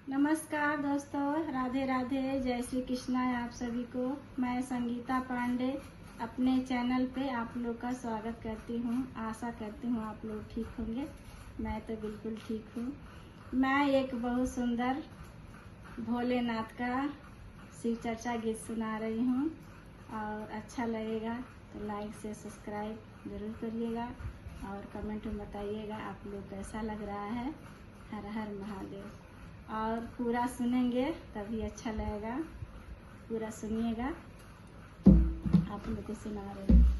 नमस्कार दोस्तों, राधे राधे, जय श्री कृष्णा आप सभी को। मैं संगीता पांडे अपने चैनल पे आप लोग का स्वागत करती हूँ। आशा करती हूँ आप लोग ठीक होंगे। मैं तो बिल्कुल ठीक हूँ। मैं एक बहुत सुंदर भोलेनाथ का शिव चर्चा गीत सुना रही हूँ और अच्छा लगेगा तो लाइक से सब्सक्राइब ज़रूर करिएगा और कमेंट में बताइएगा आप लोग कैसा लग रहा है। हर हर महादेव। और पूरा सुनेंगे तभी अच्छा लगेगा, पूरा सुनिएगा। आप लोग को सुना रहे हैं।